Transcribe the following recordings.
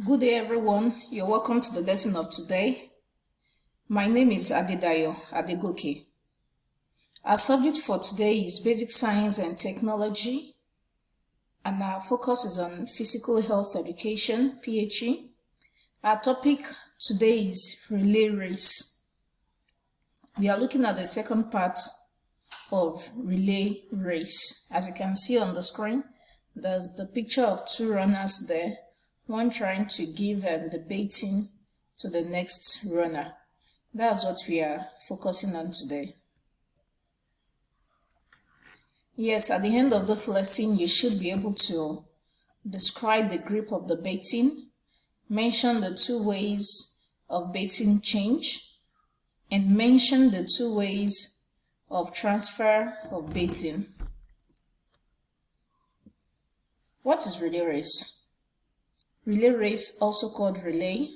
Good day, everyone. You're welcome to the lesson of today. My name is Adedayo Adegoke. Our subject for today is Basic Science and Technology, and our focus is on Physical Health Education, PHE. Our topic today is relay race. We are looking at the second part of relay race. As you can see on the screen, there's the picture of two runners there. One trying to give the baiting to the next runner. That's what we are focusing on today. Yes, at the end of this lesson, you should be able to describe the grip of the baiting, mention the two ways of baiting change, and mention the two ways of transfer of baiting. What is relay race? Relay race, also called relay,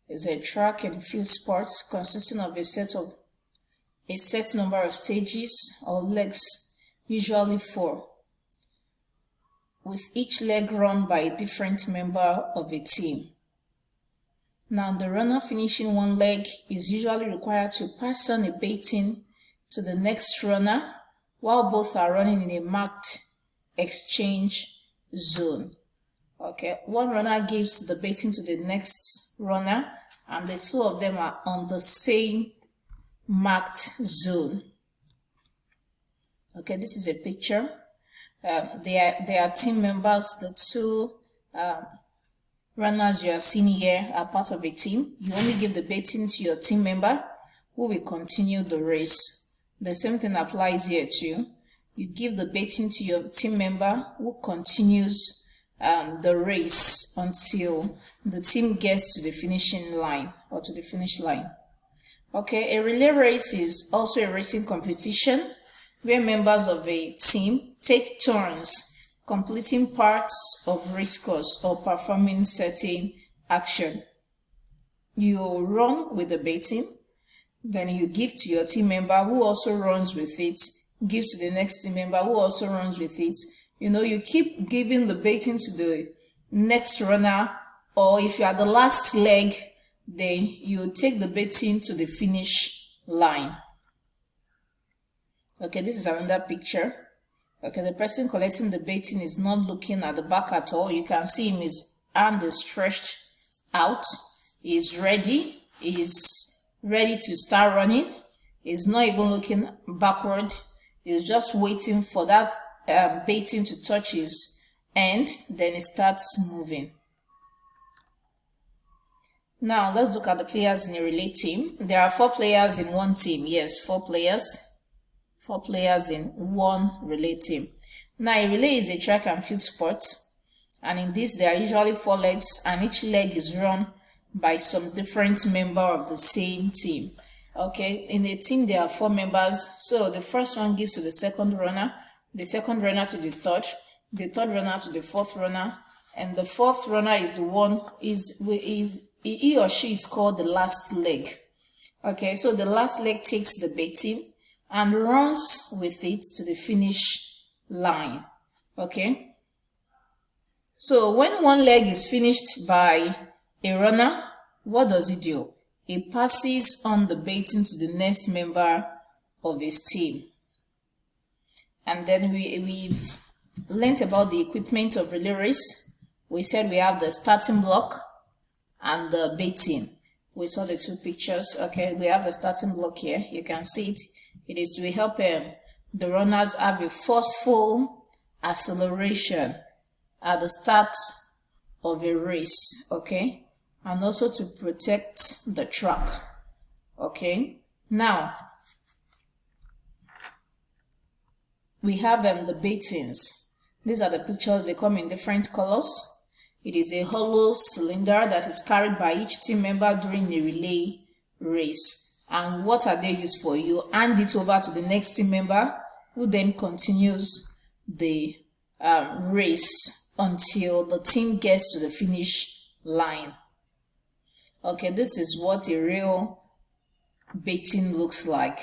is a track and field sport consisting of a set number of stages or legs, usually 4, with each leg run by a different member of a team. Now, the runner finishing one leg is usually required to pass on a baiting to the next runner while both are running in a marked exchange zone. Okay, one runner gives the baiting to the next runner, and the two of them are on the same marked zone. Okay, this is a picture. They are team members. The two runners you are seeing here are part of a team. You only give the baiting to your team member, who will continue the race. The same thing applies here too. You give the baiting to your team member, who continues the race until the team gets to the finishing line or to the finish line. Okay, a relay race is also a racing competition where members of a team take turns completing parts of race course or performing certain action. You run with the baiting, then you give to your team member who also runs with it, gives to the next team member who also runs with it. You keep giving the baiting to the next runner, or if you are the last leg, then you take the baiting to the finish line. Okay, this is another picture. Okay, the person collecting the baiting is not looking at the back at all. You can see him, his hand is stretched out. He's ready. He's ready to start running. He's not even looking backward. He's just waiting for that baiting to touch his end, then it starts moving. Now let's look at the players in a relay team. There are 4 players in one team. Yes, 4 players. 4 players in one relay team. Now, a relay is a track and field sport, and in this there are usually 4 legs, and each leg is run by some different member of the same team. Okay, in a team there are 4 members, so the first one gives to the second runner, the second runner to the third runner to the fourth runner, and the fourth runner is the one he or she is called the last leg. Okay, so the last leg takes the baiting and runs with it to the finish line. Okay, so when one leg is finished by a runner, what does he do? He passes on the baiting to the next member of his team. And then we've learnt about the equipment of relay race. We said we have the starting block and the baiting. We saw the 2 pictures. Okay, we have the starting block here. You can see it. It is to help the runners have a forceful acceleration at the start of a race. Okay, and also to protect the track. Okay, now we have the baitings. These are the pictures. They come in different colors. It is a hollow cylinder that is carried by each team member during a relay race. And what are they used for? You hand it over to the next team member, who then continues the race until the team gets to the finish line. Okay, this is what a real baiting looks like.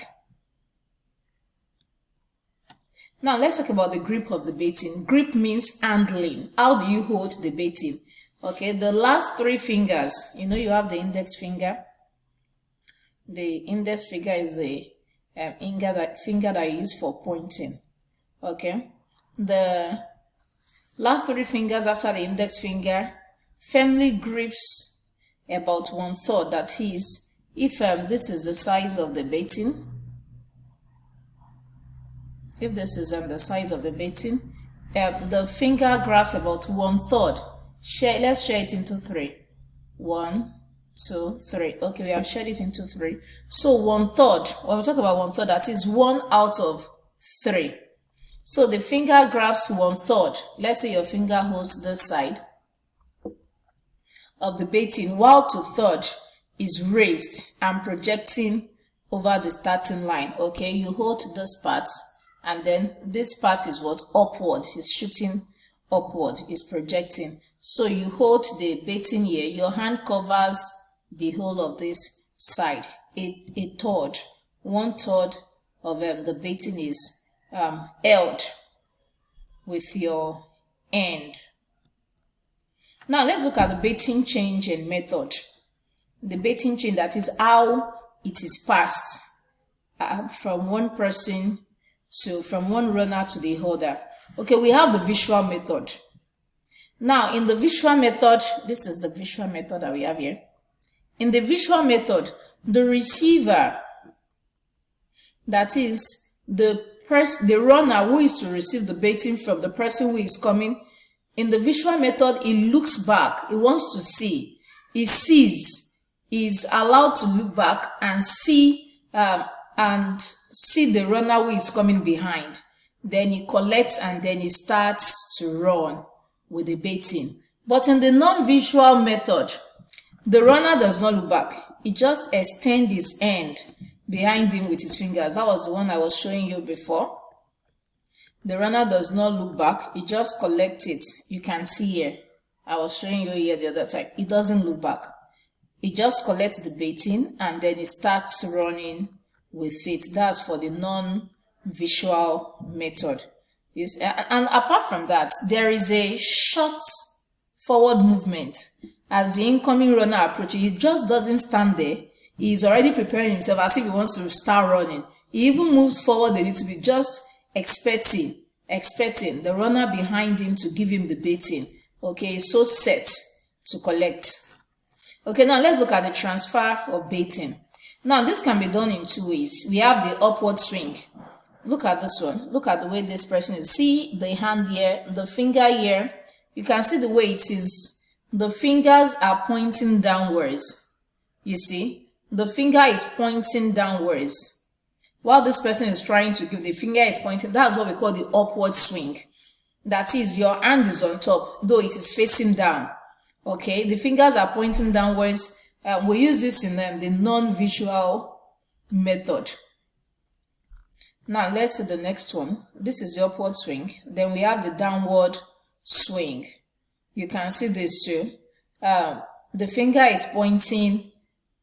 Now let's talk about the grip of the baiting. Grip means handling. How do you hold the baiting? Okay, the last three fingers, you have the index finger. The index finger is a finger that you use for pointing. Okay, the last three fingers after the index finger firmly grips about 1/3. That is, if this is the size of the baiting, if this is the size of the baiting, the finger grabs about 1/3. Let's share it into three. 1, 2, 3. Okay, we have shared it into three. So 1/3, when we talk about 1/3, that is 1 out of 3. So the finger grabs 1/3. Let's say your finger holds this side of the baiting, while 2/3 is raised and projecting over the starting line. Okay, you hold this part, and then this part is what? Upward. It's shooting upward. It's projecting. So you hold the baiting here. Your hand covers the whole of this side. A third, 1/3 of the baiting is held with your end. Now let's look at the baiting change and method. The baiting change, that is how it is passed from one person from one runner to the other. Okay, we have the visual method. Now in the visual method, this is the visual method that we have here. In the visual method, the receiver, that is the runner who is to receive the baiting from the person who is coming, in the visual method, he looks back. He wants to see. He sees. He is allowed to look back and see the runner who is coming behind. Then he collects and then he starts to run with the baiting. But in the non-visual method, the runner does not look back. He just extends his hand behind him with his fingers. That was the one I was showing you before. The runner does not look back. He just collects it. You can see here. I was showing you here the other time. He doesn't look back. He just collects the baiting and then he starts running with it. That's for the non-visual method. And apart from that, there is a short forward movement. As the incoming runner approaches, he just doesn't stand there. He is already preparing himself as if he wants to start running. He even moves forward a little bit, just expecting the runner behind him to give him the baiting. Okay, so set to collect. Okay, now let's look at the transfer of baiting. Now this can be done in two ways. We have the upward swing. Look at this one. Look at the way this person is. See the hand here, the finger here. You can see the way it is. The fingers are pointing downwards. You see, the finger is pointing downwards. While this person is trying to give, the finger is pointing. That's what we call the upward swing. That is, your hand is on top, though it is facing down. Okay, the fingers are pointing downwards. We use this in the non-visual method. Now let's see the next one. This is the upward swing. Then we have the downward swing. You can see this too. The finger is pointing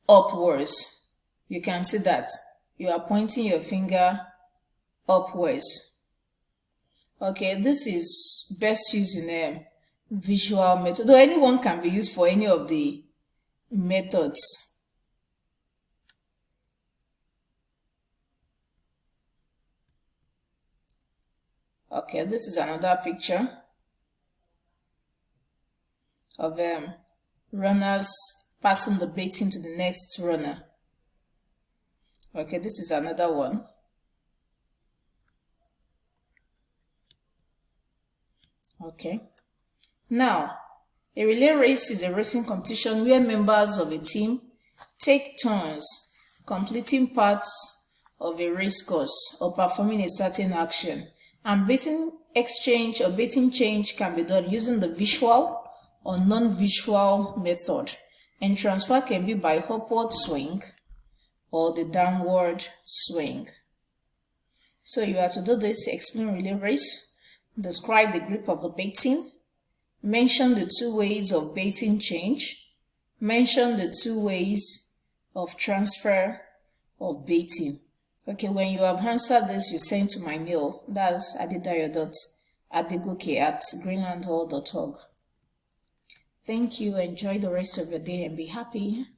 upwards. You can see that. You are pointing your finger upwards. Okay, this is best used in a visual method, though anyone can be used for any of the methods. Okay, this is another picture of runners passing the baiting to the next runner. Okay, this is another one. Okay. Now, a relay race is a racing competition where members of a team take turns completing parts of a race course or performing a certain action. And baiting exchange or baiting change can be done using the visual or non-visual method. And transfer can be by upward swing or the downward swing. So you have to do this: explain relay race, describe the grip of the baiting, mention the two ways of baiting change, mention the two ways of transfer of baiting. Okay, when you have answered this, you send to my mail. That's adidayo.adegoke@greenlandhall.org. Thank you. Enjoy the rest of your day and be happy.